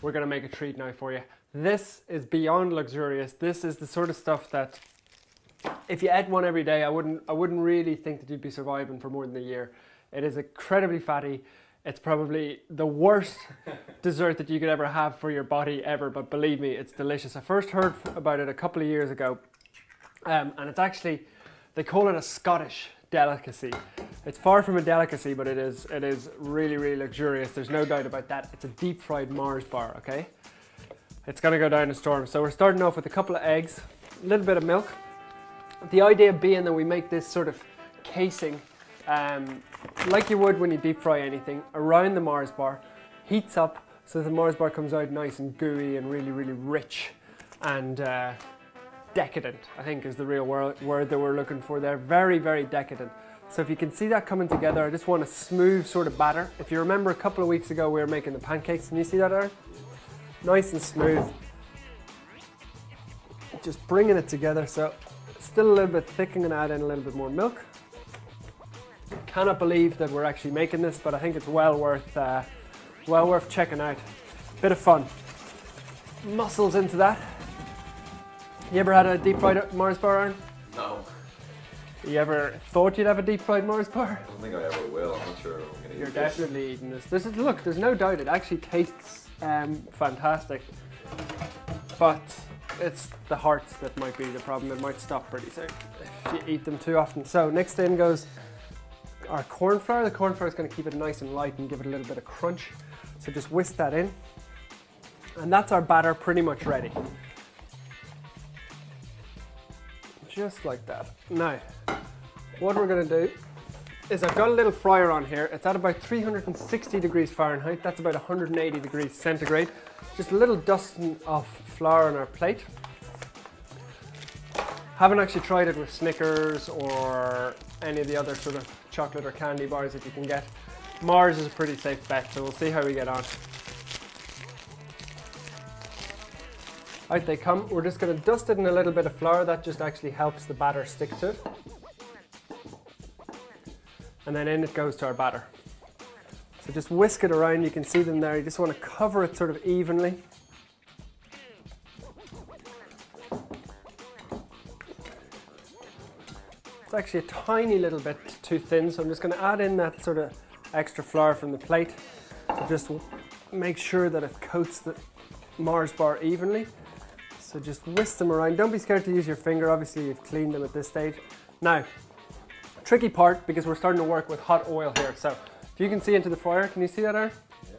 We're gonna make a treat now for you. This is beyond luxurious. This is the sort of stuff that if you ate one every day, I wouldn't really think that you'd be surviving for more than a year. It is incredibly fatty. It's probably the worst dessert that you could ever have for your body ever, but believe me, it's delicious. I first heard about it a couple of years ago, and it's actually, they call it a Scottish delicacy. It's far from a delicacy, but it is really, really luxurious. There's no doubt about that. It's a deep fried Mars bar, okay? It's gonna go down a storm. So we're starting off with a couple of eggs, a little bit of milk. The idea being that we make this sort of casing, like you would when you deep fry anything, around the Mars bar, heats up so the Mars bar comes out nice and gooey and really, really rich and decadent, I think is the real word that we're looking for there. Very, very decadent. So if you can see that coming together, I just want a smooth sort of batter. If you remember a couple of weeks ago, we were making the pancakes. Can you see that, Aaron? Nice and smooth. Just bringing it together. So still a little bit thick. I'm going to add in a little bit more milk. Cannot believe that we're actually making this, but I think it's well worth checking out. Bit of fun. Mussels into that. You ever had a deep fried Mars bar, Aaron? No. You ever thought you'd have a deep fried Mars bar? I don't think I ever will. I'm not sure I'm going to eat You're this. definitely eating this. Look, there's no doubt it actually tastes fantastic. But it's the heart that might be the problem. It might stop pretty soon if you eat them too often. So next in goes our corn flour. The corn flour is going to keep it nice and light and give it a little bit of crunch. So just whisk that in. And that's our batter pretty much ready. Just like that. Now, what we're going to do is I've got a little fryer on here. It's at about 360 degrees Fahrenheit. That's about 180 degrees centigrade. Just a little dusting of flour on our plate. Haven't actually tried it with Snickers or any of the other sort of chocolate or candy bars that you can get. Mars is a pretty safe bet, so we'll see how we get on. Out they come. We're just going to dust it in a little bit of flour. That just actually helps the batter stick to it. And then in it goes to our batter. So just whisk it around. You can see them there. You just want to cover it sort of evenly. It's actually a tiny little bit too thin, so I'm just going to add in that sort of extra flour from the plate. So just make sure that it coats the Mars bar evenly. So just whisk them around. Don't be scared to use your finger. Obviously you've cleaned them at this stage. Now, tricky part, because we're starting to work with hot oil here. So if you can see into the fryer, can you see that, Aaron? Yeah.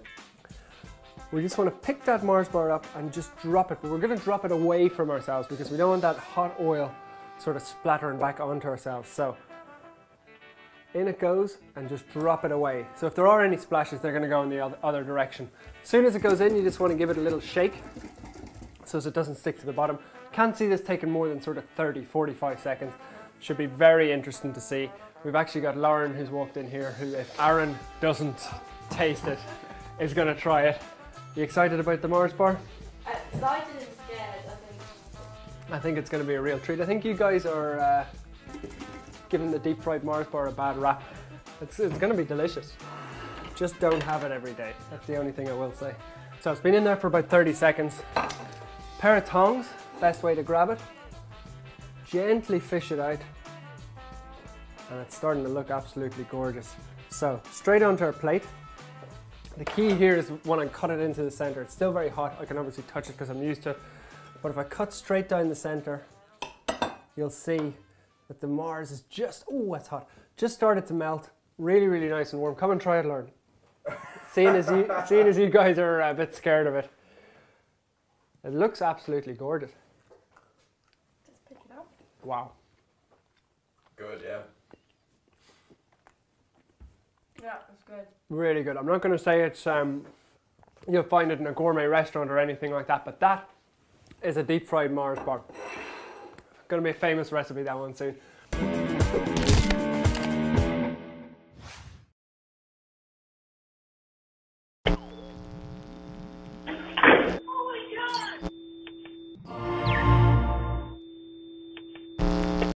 We just want to pick that Mars bar up and just drop it. But we're going to drop it away from ourselves because we don't want that hot oil sort of splattering back onto ourselves. So in it goes and just drop it away. So if there are any splashes, they're going to go in the other direction. As soon as it goes in, you just want to give it a little shake so it doesn't stick to the bottom. Can't see this taking more than sort of 30-45 seconds. Should be very interesting to see. We've actually got Lauren who's walked in here who, if Aaron doesn't taste it, is going to try it. You excited about the Mars bar? Excited and scared, I think. I think it's going to be a real treat. I think you guys are giving the deep fried Mars bar a bad rap. It's going to be delicious. Just don't have it every day. That's the only thing I will say. So it's been in there for about 30 seconds. Pair of tongs, best way to grab it. Gently fish it out. And it's starting to look absolutely gorgeous. So straight onto our plate. The key here is when I cut it into the center. It's still very hot. I can obviously touch it because I'm used to it. But if I cut straight down the center, you'll see that the Mars is just, oh, it's hot. Just started to melt. Really, really nice and warm. Come and try it, Lauren. Seeing as you guys are a bit scared of it. It looks absolutely gorgeous. Just pick it up. Wow. Good, yeah. Yeah, it's good. Really good. I'm not going to say it's, you'll find it in a gourmet restaurant or anything like that, but that is a deep fried Mars bar. Going to be a famous recipe, that one soon.